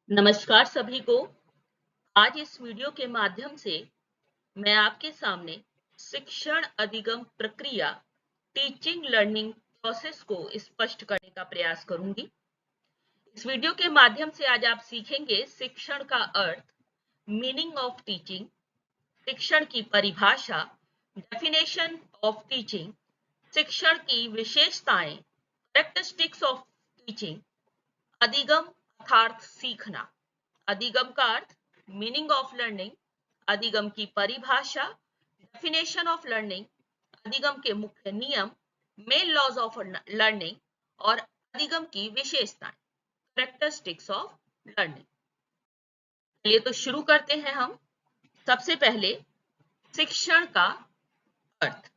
नमस्कार सभी को। आज इस वीडियो के माध्यम से मैं आपके सामने शिक्षण अधिगम प्रक्रिया टीचिंग लर्निंग प्रोसेस को स्पष्ट करने का प्रयास करूंगी। इस वीडियो के माध्यम से आज आप सीखेंगे शिक्षण का अर्थ, मीनिंग ऑफ टीचिंग, शिक्षण की परिभाषा, डेफिनेशन ऑफ टीचिंग, शिक्षण की विशेषताएं, कैरेक्टरिस्टिक्स ऑफ टीचिंग, अधिगम अर्थात सीखना। अधिगम का अर्थ, मीनिंग ऑफ लर्निंग, अधिगम की परिभाषा, डेफिनेशन ऑफ लर्निंग, अधिगम के मुख्य नियम, मेन लॉज ऑफ लर्निंग और अधिगम की विशेषताएं, कैरेक्टरिस्टिक्स ऑफ लर्निंग। चलिए तो शुरू करते हैं हम। सबसे पहले शिक्षण का अर्थ।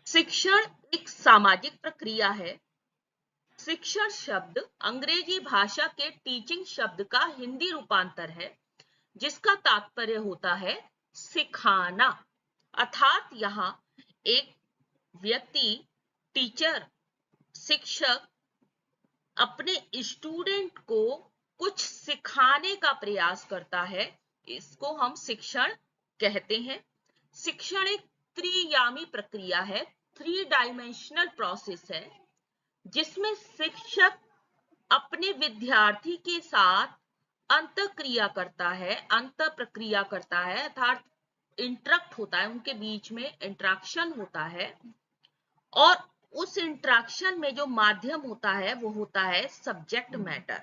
शिक्षण एक सामाजिक प्रक्रिया है। शिक्षण शब्द अंग्रेजी भाषा के टीचिंग शब्द का हिंदी रूपांतर है, जिसका तात्पर्य होता है सिखाना। अर्थात यहाँ एक व्यक्ति, टीचर, शिक्षक अपने स्टूडेंट को कुछ सिखाने का प्रयास करता है। इसको हम शिक्षण कहते हैं। शिक्षण एक त्रियामी प्रक्रिया है, 3 डायमेंशनल प्रोसेस है, जिसमें शिक्षक अपने विद्यार्थी के साथ अंतःक्रिया करता है, अंत प्रक्रिया करता है, अर्थात इंटरेक्ट होता है, उनके बीच में इंटरेक्शन होता है। और उस इंटरेक्शन में जो माध्यम होता है वो होता है सब्जेक्ट मैटर,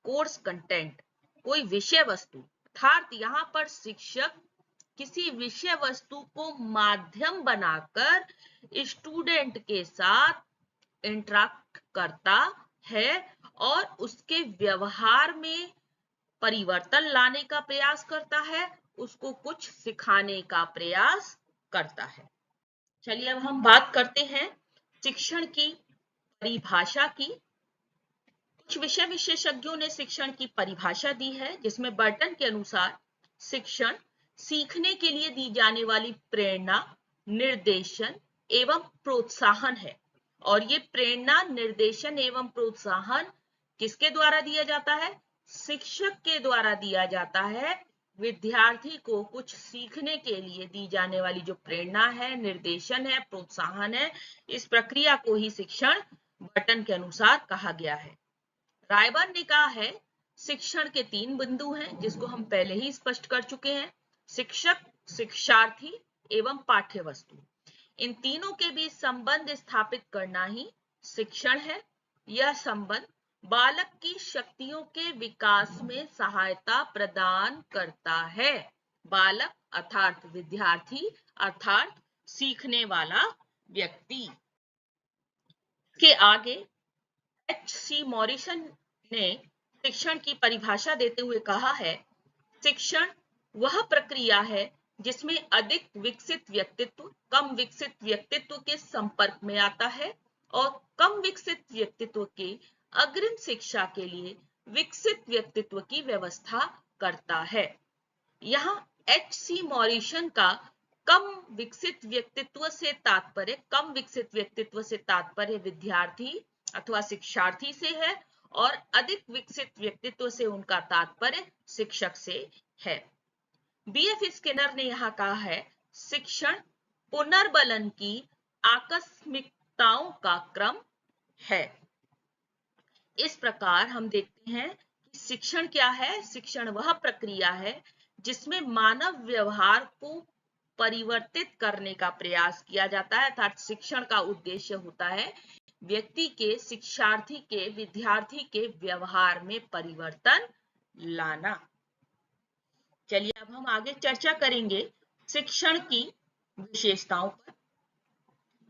कोर्स कंटेंट, कोई विषय वस्तु। अर्थात यहाँ पर शिक्षक किसी विषय वस्तु को माध्यम बनाकर स्टूडेंट के साथ इंटरेक्ट करता है और उसके व्यवहार में परिवर्तन लाने का प्रयास करता है, उसको कुछ सिखाने का प्रयास करता है। चलिए अब हम बात करते हैं शिक्षण की परिभाषा की। कुछ विषय विशेषज्ञों ने शिक्षण की परिभाषा दी है, जिसमें बर्टन के अनुसार शिक्षण सीखने के लिए दी जाने वाली प्रेरणा, निर्देशन एवं प्रोत्साहन है। और ये प्रेरणा, निर्देशन एवं प्रोत्साहन किसके द्वारा दिया जाता है? शिक्षक के द्वारा दिया जाता है। विद्यार्थी को कुछ सीखने के लिए दी जाने वाली जो प्रेरणा है, निर्देशन है, प्रोत्साहन है, इस प्रक्रिया को ही शिक्षण बर्टन के अनुसार कहा गया है। रायबर्न ने कहा है शिक्षण के 3 बिंदु हैं, जिसको हम पहले ही स्पष्ट कर चुके हैं: शिक्षक, शिक्षार्थी एवं पाठ्य वस्तु। इन तीनों के बीच संबंध स्थापित करना ही शिक्षण है। यह संबंध बालक की शक्तियों के विकास में सहायता प्रदान करता है। बालक अर्थात विद्यार्थी, अर्थात सीखने वाला व्यक्ति। के आगे H.C. मॉरिसन ने शिक्षण की परिभाषा देते हुए कहा है, शिक्षण वह प्रक्रिया है जिसमें अधिक विकसित व्यक्तित्व कम विकसित व्यक्तित्व के संपर्क में आता है और कम विकसित व्यक्तित्व के अग्रिम शिक्षा के लिए विकसित व्यक्तित्व की व्यवस्था करता है। यहाँ H.C. मॉरिसन का कम विकसित व्यक्तित्व से तात्पर्य विद्यार्थी अथवा शिक्षार्थी से है और अधिक विकसित व्यक्तित्व से उनका तात्पर्य शिक्षक से है। B.F. स्किनर ने यहाँ कहा है, शिक्षण पुनर्बलन की आकस्मिकताओं का क्रम है। इस प्रकार हम देखते हैं कि शिक्षण क्या है? शिक्षण वह प्रक्रिया है जिसमें मानव व्यवहार को परिवर्तित करने का प्रयास किया जाता है, अर्थात शिक्षण का उद्देश्य होता है व्यक्ति के, शिक्षार्थी के, विद्यार्थी के व्यवहार में परिवर्तन लाना। चलिए अब हम आगे चर्चा करेंगे शिक्षण की विशेषताओं पर।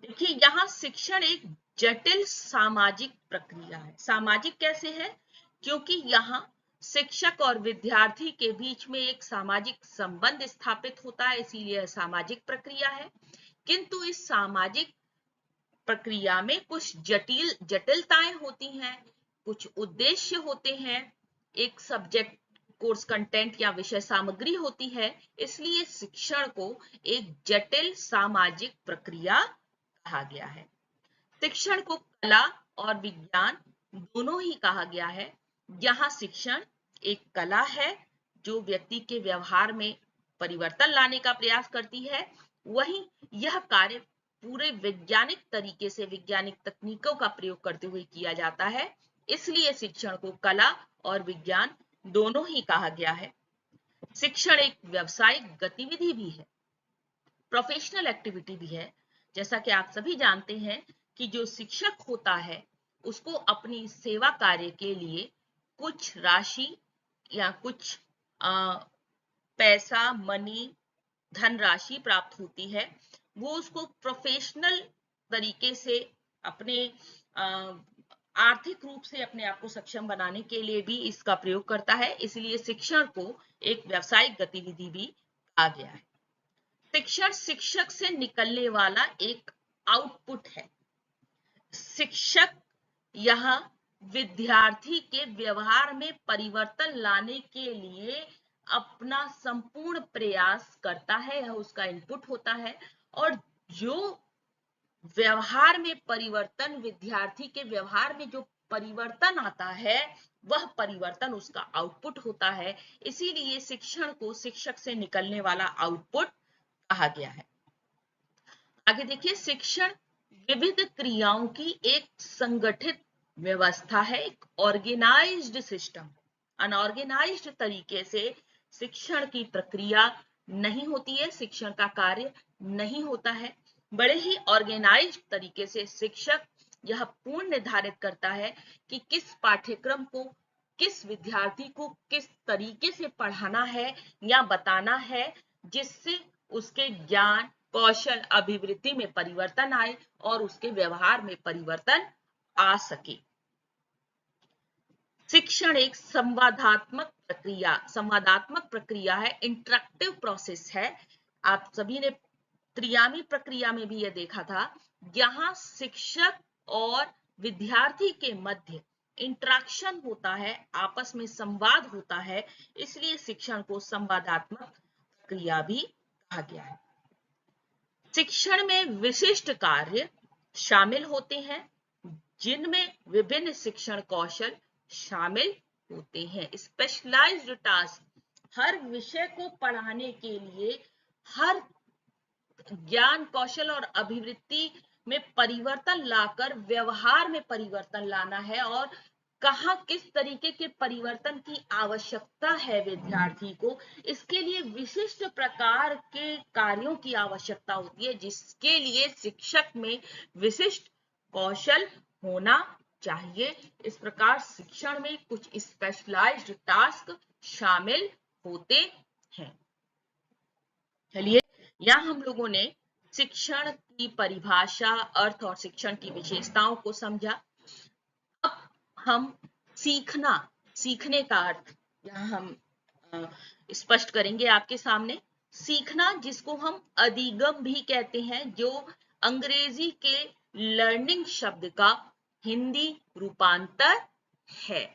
देखिए, यहाँ शिक्षण एक जटिल सामाजिक प्रक्रिया है। सामाजिक कैसे है? क्योंकि यहाँ शिक्षक और विद्यार्थी के बीच में एक सामाजिक संबंध स्थापित होता है, इसीलिए यह सामाजिक प्रक्रिया है। किंतु इस सामाजिक प्रक्रिया में कुछ जटिलताएं होती हैं, कुछ उद्देश्य होते हैं, एक सब्जेक्ट, कोर्स कंटेंट या विषय सामग्री होती है। इसलिए शिक्षण को एक जटिल सामाजिक प्रक्रिया कहा गया है। शिक्षण को कला और विज्ञान दोनों ही कहा गया है। यहाँ शिक्षण एक कला है जो व्यक्ति के व्यवहार में परिवर्तन लाने का प्रयास करती है। वहीं यह कार्य पूरे वैज्ञानिक तरीके से वैज्ञानिक तकनीकों का प्रयोग करते हुए किया जाता है, इसलिए शिक्षण को कला और विज्ञान दोनों ही कहा गया है। शिक्षण एक व्यावसायिक गतिविधि भी है, प्रोफेशनल एक्टिविटी भी है। जैसा कि आप सभी जानते हैं कि जो शिक्षक होता है उसको अपनी सेवा कार्य के लिए कुछ राशि या कुछ पैसा, मनी, धनराशि प्राप्त होती है। वो उसको प्रोफेशनल तरीके से अपने आर्थिक रूप से अपने आप को सक्षम बनाने के लिए भी इसका प्रयोग करता है, इसलिए शिक्षण को एक व्यावसायिक गतिविधि भी कहा गया है। शिक्षण शिक्षक से निकलने वाला एक आउटपुट है। शिक्षक यहाँ विद्यार्थी के व्यवहार में परिवर्तन लाने के लिए अपना संपूर्ण प्रयास करता है, यह उसका इनपुट होता है। और जो व्यवहार में परिवर्तन, विद्यार्थी के व्यवहार में जो परिवर्तन आता है, वह परिवर्तन उसका आउटपुट होता है। इसीलिए शिक्षण को शिक्षक से निकलने वाला आउटपुट कहा गया है। आगे देखिए, शिक्षण विविध क्रियाओं की एक संगठित व्यवस्था है, एक ऑर्गेनाइज्ड सिस्टम। अनऑर्गेनाइज्ड तरीके से शिक्षण की प्रक्रिया नहीं होती है, शिक्षण का कार्य नहीं होता है। बड़े ही ऑर्गेनाइज्ड तरीके से शिक्षक यह पूर्ण निर्धारित करता है कि किस पाठ्यक्रम को किस विद्यार्थी को किस तरीके से पढ़ाना है या बताना है, जिससे उसके ज्ञान, कौशल, अभिवृद्धि में परिवर्तन आए और उसके व्यवहार में परिवर्तन आ सके। शिक्षण एक संवादात्मक प्रक्रिया है, इंटरेक्टिव प्रोसेस है। आप सभी ने त्रियामी प्रक्रिया में भी यह देखा था, यहाँ शिक्षक और विद्यार्थी के मध्य इंटरेक्शन होता है, आपस में संवाद होता है, इसलिए शिक्षण को संवादात्मक प्रक्रिया भी कहा गया है। शिक्षण में विशिष्ट कार्य शामिल होते हैं, जिनमें विभिन्न शिक्षण कौशल शामिल होते हैं। स्पेशलाइज्ड टास्क, हर विषय को पढ़ाने के लिए हर ज्ञान, कौशल और अभिवृत्ति में परिवर्तन लाकर व्यवहार में परिवर्तन लाना है, और कहाँ किस तरीके के परिवर्तन की आवश्यकता है विद्यार्थी को, इसके लिए विशिष्ट प्रकार के कार्यों की आवश्यकता होती है, जिसके लिए शिक्षक में विशिष्ट कौशल होना चाहिए। इस प्रकार शिक्षण में कुछ स्पेशलाइज्ड टास्क शामिल होते हैं। चलिए, यहाँ हम लोगों ने शिक्षण की परिभाषा, अर्थ और शिक्षण की विशेषताओं को समझा। अब हम सीखने का अर्थ यहाँ हम स्पष्ट करेंगे आपके सामने। सीखना, जिसको हम अधिगम भी कहते हैं, जो अंग्रेजी के लर्निंग शब्द का हिंदी रूपांतर है।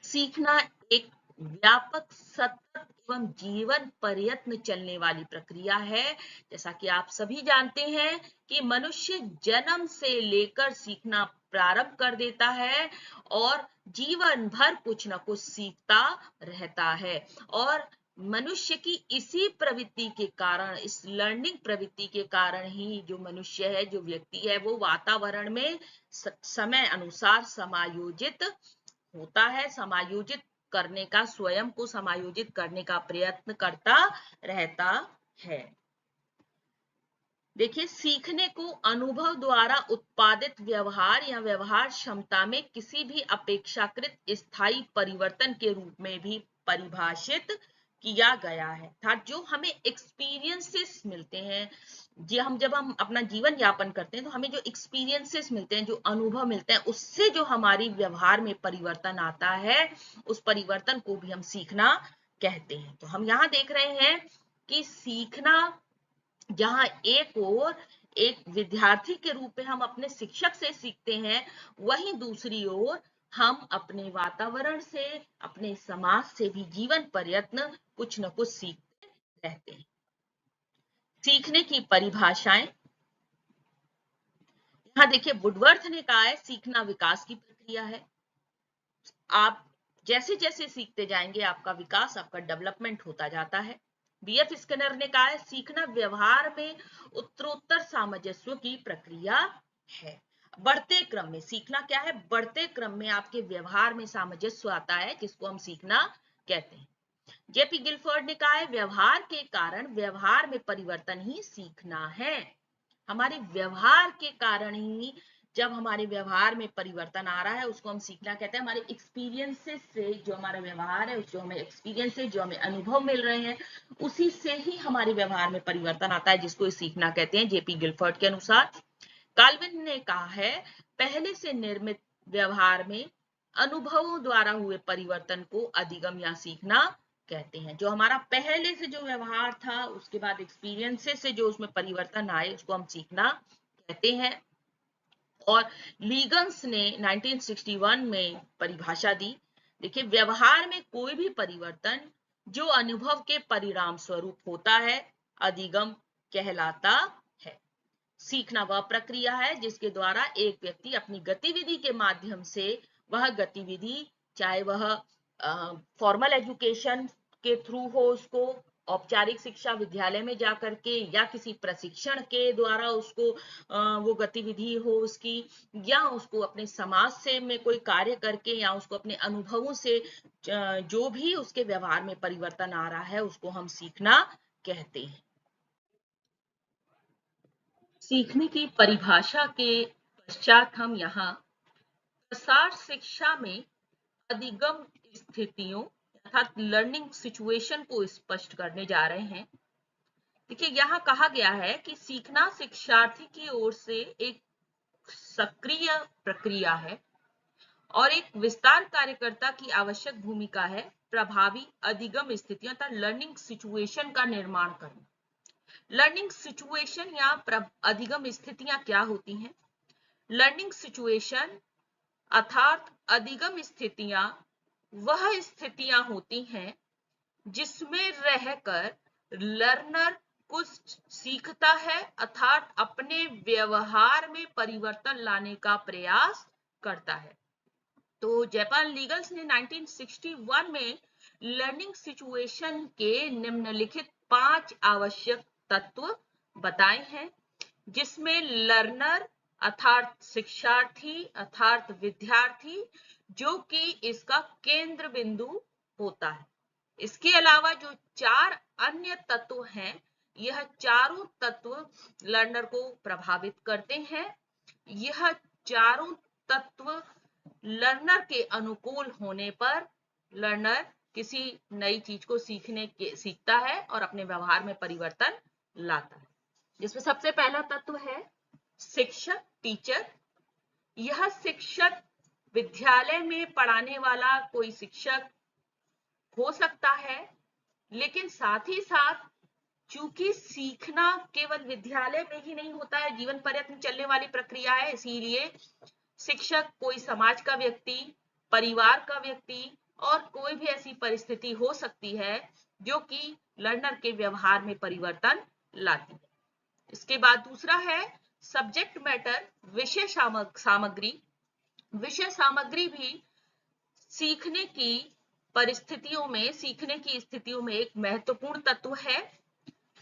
सीखना एक व्यापक, सतत एवं जीवन पर्यंत चलने वाली प्रक्रिया है। जैसा कि आप सभी जानते हैं कि मनुष्य जन्म से लेकर सीखना प्रारंभ कर देता है और जीवन भर कुछ न कुछ सीखता रहता है। और मनुष्य की इसी प्रवृत्ति के कारण, इस लर्निंग प्रवृत्ति के कारण ही जो मनुष्य है, जो व्यक्ति है, वो वातावरण में समय अनुसार समायोजित होता है, समायोजित करने का, स्वयं को समायोजित करने का प्रयत्न करता रहता है। देखिए, सीखने को अनुभव द्वारा उत्पादित व्यवहार या व्यवहार क्षमता में किसी भी अपेक्षाकृत स्थायी परिवर्तन के रूप में भी परिभाषित किया गया है। अर्थात जो हमें एक्सपीरियंसेस मिलते हैं, जब हम अपना जीवन यापन करते हैं, तो हमें जो एक्सपीरियंसेस मिलते हैं, जो अनुभव मिलते हैं, उससे जो हमारी व्यवहार में परिवर्तन आता है, उस परिवर्तन को भी हम सीखना कहते हैं। तो हम यहाँ देख रहे हैं कि सीखना, जहाँ एक ओर एक विद्यार्थी के रूप में हम अपने शिक्षक से सीखते हैं, वहीं दूसरी ओर हम अपने वातावरण से, अपने समाज से भी जीवन पर्यंत कुछ न कुछ सीखते रहते हैं। सीखने की परिभाषाएं यहाँ देखिए, वुडवर्थ ने कहा है, सीखना विकास की प्रक्रिया है। आप जैसे जैसे सीखते जाएंगे आपका विकास, आपका डेवलपमेंट होता जाता है। बीएफ स्किनर ने कहा है सीखना व्यवहार में उत्तरोत्तर सामंजस्य की प्रक्रिया है। बढ़ते क्रम में सीखना क्या है, बढ़ते क्रम में आपके व्यवहार में सामंजस्य आता है, जिसको हम सीखना कहते हैं। जेपी गिलफोर्ड ने कहा है व्यवहार के कारण व्यवहार में परिवर्तन ही सीखना है। हमारे व्यवहार के कारण ही, जब हमारे व्यवहार में परिवर्तन आ रहा है, उसको हम सीखना कहते हैं। हमारे एक्सपीरियंसेस से जो हमारा व्यवहार है, जो हमें एक्सपीरियंस है, जो हमें अनुभव मिल रहे हैं, उसी से ही हमारे व्यवहार में परिवर्तन आता है, जिसको सीखना कहते हैं जेपी गिलफोर्ड के अनुसार। काल्विन ने कहा है पहले से निर्मित व्यवहार में अनुभवों द्वारा हुए परिवर्तन को अधिगम या सीखना कहते हैं। जो हमारा पहले से जो व्यवहार था, उसके बाद एक्सपीरियंसेस से जो उसमें परिवर्तन आए, उसको हम सीखना कहते हैं। और लीगन्स ने 1961 में परिभाषा दी। देखिए, व्यवहार में कोई भी परिवर्तन जो अनुभव के परिणाम स्वरूप होता है, अधिगम कहलाता है। सीखना वह प्रक्रिया है जिसके द्वारा एक व्यक्ति अपनी गतिविधि के माध्यम से, वह गतिविधि चाहे वह फॉर्मल एजुकेशन के थ्रू हो, उसको औपचारिक शिक्षा विद्यालय में जाकर के, या किसी प्रशिक्षण के द्वारा उसको वो गतिविधि हो उसकी, या उसको अपने समाज से में कोई कार्य करके, या उसको अपने अनुभवों से जो भी उसके व्यवहार में परिवर्तन आ रहा है, उसको हम सीखना कहते हैं। सीखने की परिभाषा के पश्चात हम यहाँ प्रसार शिक्षा में अधिगम स्थितियों अर्थात लर्निंग सिचुएशन को स्पष्ट करने जा रहे हैं। देखिए, यहाँ कहा गया है कि सीखना शिक्षार्थी की ओर से एक सक्रिय प्रक्रिया है और एक विस्तार कार्यकर्ता की आवश्यक भूमिका है प्रभावी अधिगम स्थितियों अर्थात लर्निंग सिचुएशन का निर्माण करना। लर्निंग सिचुएशन या अधिगम स्थितियां क्या होती हैं? लर्निंग सिचुएशन अर्थात अधिगम स्थितियां वह स्थितियां होती हैं जिसमें रहकर लर्नर कुछ सीखता है अर्थात अपने व्यवहार में परिवर्तन लाने का प्रयास करता है। तो जापान लीगल्स ने 1961 में लर्निंग सिचुएशन के निम्नलिखित 5 आवश्यक तत्व बताए हैं, जिसमें लर्नर अर्थात शिक्षार्थी अर्थात विद्यार्थी जो कि इसका केंद्र बिंदु होता है। इसके अलावा जो 4 अन्य तत्व हैं, यह चारों तत्व लर्नर को प्रभावित करते हैं। यह चारों तत्व लर्नर के अनुकूल होने पर लर्नर किसी नई चीज को सीखता है और अपने व्यवहार में परिवर्तन लाता है। जिसमें सबसे पहला तत्व है शिक्षक, टीचर। यह शिक्षक विद्यालय में पढ़ाने वाला कोई शिक्षक हो सकता है, लेकिन साथ ही साथ चूंकि सीखना केवल विद्यालय में ही नहीं होता है, जीवन पर्यंत चलने वाली प्रक्रिया है, इसीलिए शिक्षक कोई समाज का व्यक्ति, परिवार का व्यक्ति और कोई भी ऐसी परिस्थिति हो सकती है जो कि लर्नर के व्यवहार में परिवर्तन लाती है। इसके बाद दूसरा है सब्जेक्ट मैटर, विषय सामग्री। विषय सामग्री भी सीखने की परिस्थितियों में, सीखने की स्थितियों में एक महत्वपूर्ण तत्व है।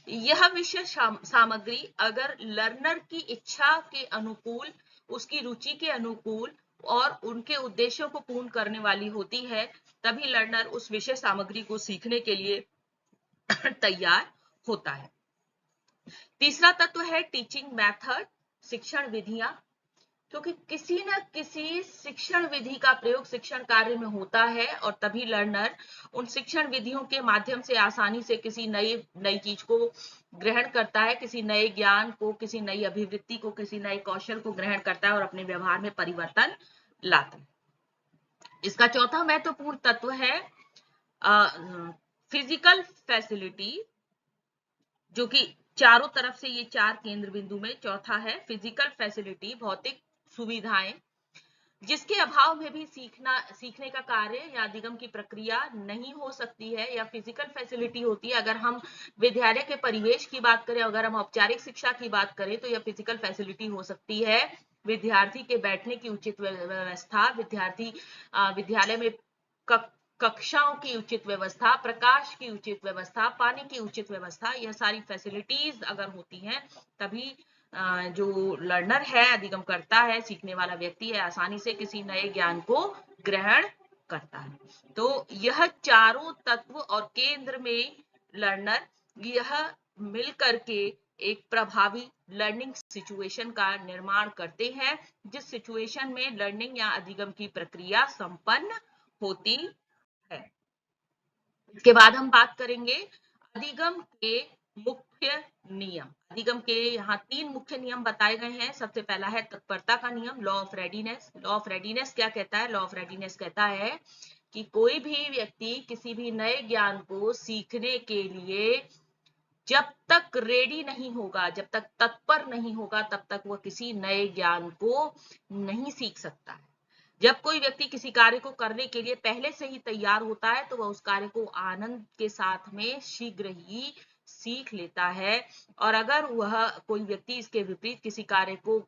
यह विषय सामग्री अगर लर्नर की इच्छा के अनुकूल, उसकी रुचि के अनुकूल और उनके उद्देश्यों को पूर्ण करने वाली होती है, तभी लर्नर उस विषय सामग्री को सीखने के लिए तैयार होता है। तीसरा तत्व है टीचिंग मेथड, शिक्षण विधियां। क्योंकि किसी न किसी शिक्षण विधि का प्रयोग शिक्षण कार्य में होता है और तभी लर्नर उन शिक्षण विधियों के माध्यम से आसानी से किसी नई चीज को ग्रहण करता है, किसी नए ज्ञान को, किसी नई अभिवृत्ति को, किसी नए कौशल को ग्रहण करता है और अपने व्यवहार में परिवर्तन लाता है। इसका चौथा महत्वपूर्ण तत्व है फिजिकल फैसिलिटी, जो कि चारों तरफ से ये 4 केंद्र बिंदु में चौथा है फिजिकल फैसिलिटी, भौतिक सुविधाएं, जिसके अभाव में भी सीखने का कार्य या अधिगम की प्रक्रिया नहीं हो सकती है। या फिजिकल फैसिलिटी होती है, अगर हम विद्यालय के परिवेश की बात करें, अगर हम औपचारिक शिक्षा की बात करें, तो यह फिजिकल फैसिलिटी हो सकती है विद्यार्थी के बैठने की उचित व्यवस्था, विद्यालय में कक्षाओं की उचित व्यवस्था, प्रकाश की उचित व्यवस्था, पानी की उचित व्यवस्था, यह सारी फैसिलिटीज अगर होती हैं तभी जो लर्नर है, अधिगम करता है, सीखने वाला व्यक्ति है, आसानी से किसी नए ज्ञान को ग्रहण करता है। तो यह चारों तत्व और केंद्र में लर्नर यह मिल करके एक प्रभावी लर्निंग सिचुएशन का निर्माण करते हैं, जिस सिचुएशन में लर्निंग या अधिगम की प्रक्रिया संपन्न होती है। इसके बाद हम बात करेंगे अधिगम के मुख्य नियम। अधिगम के यहाँ 3 मुख्य नियम बताए गए हैं। सबसे पहला है तत्परता का नियम, law of readiness. Law of readiness क्या कहता है? लॉ ऑफ रेडीनेस कहता है कि कोई भी व्यक्ति किसी भी नए ज्ञान को सीखने के लिए जब तक रेडी नहीं होगा, जब तक तत्पर नहीं होगा, तब तक वह किसी नए ज्ञान को नहीं सीख सकता है। जब कोई व्यक्ति किसी कार्य को करने के लिए पहले से ही तैयार होता है तो वह उस कार्य को आनंद के साथ में शीघ्र ही सीख लेता है, और अगर वह कोई व्यक्ति इसके विपरीत किसी कार्य को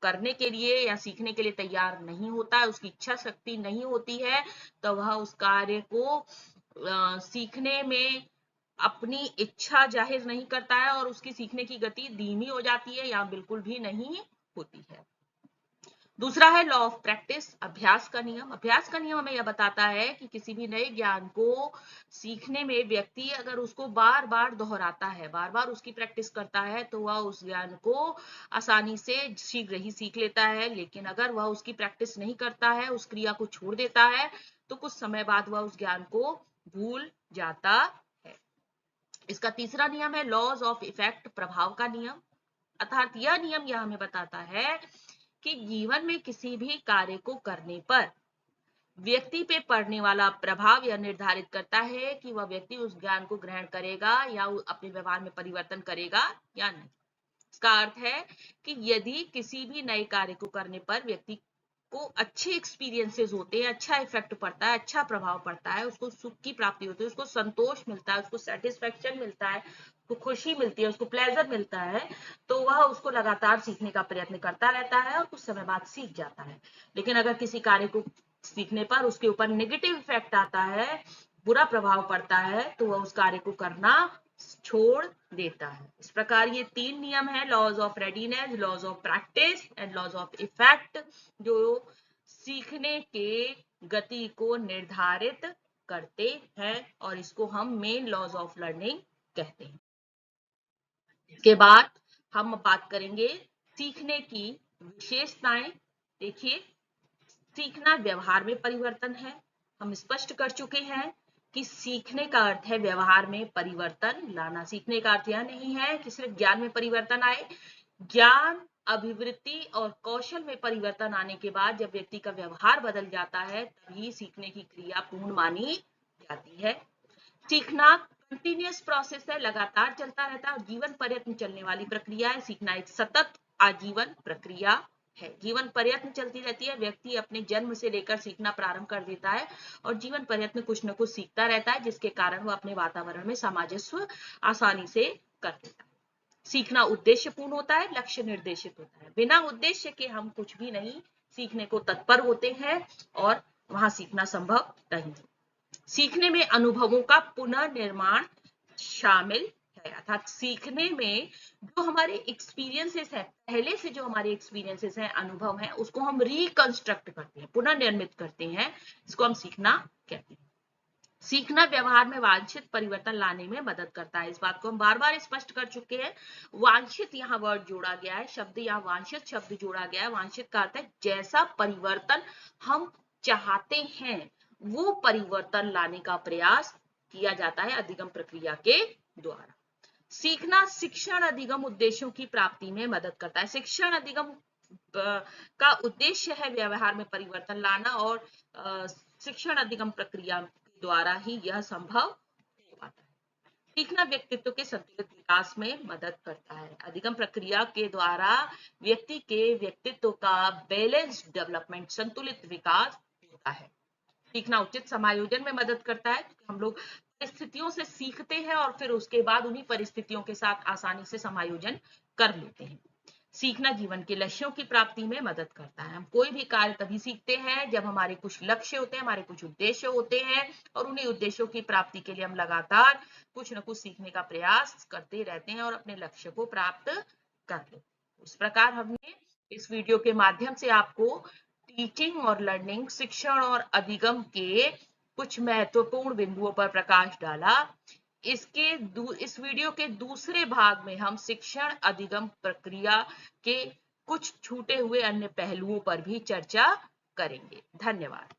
करने के लिए या सीखने के लिए तैयार नहीं होता है, उसकी इच्छा शक्ति नहीं होती है, तो वह उस कार्य को सीखने में अपनी इच्छा जाहिर नहीं करता है और उसकी सीखने की गति धीमी हो जाती है या बिल्कुल भी नहीं होती है। दूसरा है लॉ ऑफ प्रैक्टिस, अभ्यास का नियम। अभ्यास का नियम हमें यह बताता है कि किसी भी नए ज्ञान को सीखने में व्यक्ति अगर उसको बार बार दोहराता है, बार बार उसकी प्रैक्टिस करता है, तो वह उस ज्ञान को आसानी से शीघ्र ही सीख लेता है। लेकिन अगर वह उसकी प्रैक्टिस नहीं करता है, उस क्रिया को छोड़ देता है, तो कुछ समय बाद वह उस ज्ञान को भूल जाता है। इसका तीसरा नियम है लॉज ऑफ इफेक्ट, प्रभाव का नियम। अर्थात यह नियम यह हमें बताता है कि जीवन में किसी भी कार्य को करने पर व्यक्ति पे पड़ने वाला प्रभाव यह निर्धारित करता है कि वह व्यक्ति उस ज्ञान को ग्रहण करेगा या अपने व्यवहार में परिवर्तन करेगा या नहीं। इसका अर्थ है कि यदि किसी भी नए कार्य को करने पर व्यक्ति को अच्छे एक्सपीरियंसेस होते हैं, अच्छा इफेक्ट पड़ता है, अच्छा प्रभाव पड़ता है, उसको सुख की प्राप्ति होती है, उसको संतोष मिलता है, उसको सेटिस्फेक्शन मिलता है, उसको खुशी मिलती है, उसको प्लेजर मिलता है, तो वह उसको लगातार सीखने का प्रयत्न करता रहता है और कुछ समय बाद सीख जाता है। लेकिन अगर किसी कार्य को सीखने पर उसके ऊपर नेगेटिव इफेक्ट आता है, बुरा प्रभाव पड़ता है, तो वह उस कार्य को करना छोड़ देता है। इस प्रकार ये 3 नियम है, laws of readiness, laws of practice and laws of effect, जो सीखने के गति को निर्धारित करते हैं और इसको हम मेन लॉज ऑफ लर्निंग कहते हैं। इसके बाद हम बात करेंगे सीखने की विशेषताएं। देखिए, सीखना व्यवहार में परिवर्तन है। हम स्पष्ट कर चुके हैं कि सीखने का अर्थ है व्यवहार में परिवर्तन लाना। सीखने का अर्थ यह नहीं है कि सिर्फ ज्ञान में परिवर्तन आए। ज्ञान, अभिवृत्ति और कौशल में परिवर्तन आने के बाद जब व्यक्ति का व्यवहार बदल जाता है, तभी सीखने की क्रिया पूर्ण मानी जाती है। सीखना कंटिन्यूअस प्रोसेस है, लगातार चलता रहता है और जीवन पर्यंत चलने वाली प्रक्रिया है। सीखना एक सतत आजीवन प्रक्रिया है, जीवन पर्यंत चलती रहती है। व्यक्ति अपने जन्म से लेकर सीखना प्रारंभ कर देता है और जीवन पर्यंत कुछ न कुछ सीखता रहता है, जिसके कारण वह अपने वातावरण में सामंजस्य आसानी से कर लेता है। सीखना उद्देश्यपूर्ण होता है, लक्ष्य निर्देशित होता है। बिना उद्देश्य के हम कुछ भी नहीं सीखने को तत्पर होते हैं और वहां सीखना संभव नहीं। सीखने में अनुभवों का पुनर्निर्माण शामिल है, अर्थात सीखने में जो हमारे एक्सपीरियंसेस है, पहले से जो हमारे एक्सपीरियंसेस हैं, अनुभव हैं, उसको हम रिकंस्ट्रक्ट करते हैं, पुनर्निर्मित करते हैं। इसको हम सीखना कहते हैं। सीखना व्यवहार में वांछित परिवर्तन लाने में मदद करता है। इस बात को हम बार बार स्पष्ट कर चुके हैं। वांछित यहाँ वर्ड जोड़ा गया है, शब्द यहाँ वांछित शब्द जोड़ा गया है। वांछित का अर्थ है जैसा परिवर्तन हम चाहते हैं वो परिवर्तन लाने का प्रयास किया जाता है अधिगम प्रक्रिया के द्वारा। सीखना शिक्षण अधिगम उद्देश्यों की प्राप्ति में मदद करता है। शिक्षण अधिगम का उद्देश्य है व्यवहार में परिवर्तन लाना और शिक्षण अधिगम प्रक्रिया के द्वारा ही यह संभव हो पाता है। सीखना व्यक्तित्व के संतुलित विकास में मदद करता है। अधिगम प्रक्रिया के द्वारा व्यक्ति के व्यक्तित्व का बैलेंस्ड डेवलपमेंट, संतुलित विकास होता है। सीखना उचित समायोजन में मदद करता है। हम लोग परिस्थितियों से सीखते हैं और फिर उसके बाद उन्हीं परिस्थितियों के साथ आसानी से समायोजन कर लेते हैं। सीखना जीवन के लक्ष्यों की प्राप्ति में मदद करता है। हम कोई भी कार्य तभी सीखते हैं जब हमारे कुछ लक्ष्य होते हैं, हमारे कुछ उद्देश्य होते हैं और उन्हीं उद्देश्यों की प्राप्ति के लिए हम लगातार कुछ न कुछ सीखने का प्रयास करते रहते हैं और अपने लक्ष्य को प्राप्त कर लेते हैं। इस प्रकार हमने इस वीडियो के माध्यम से आपको टीचिंग और लर्निंग, शिक्षण और अधिगम के कुछ महत्वपूर्ण बिंदुओं पर प्रकाश डाला। इस वीडियो के दूसरे भाग में हम शिक्षण अधिगम प्रक्रिया के कुछ छूटे हुए अन्य पहलुओं पर भी चर्चा करेंगे। धन्यवाद।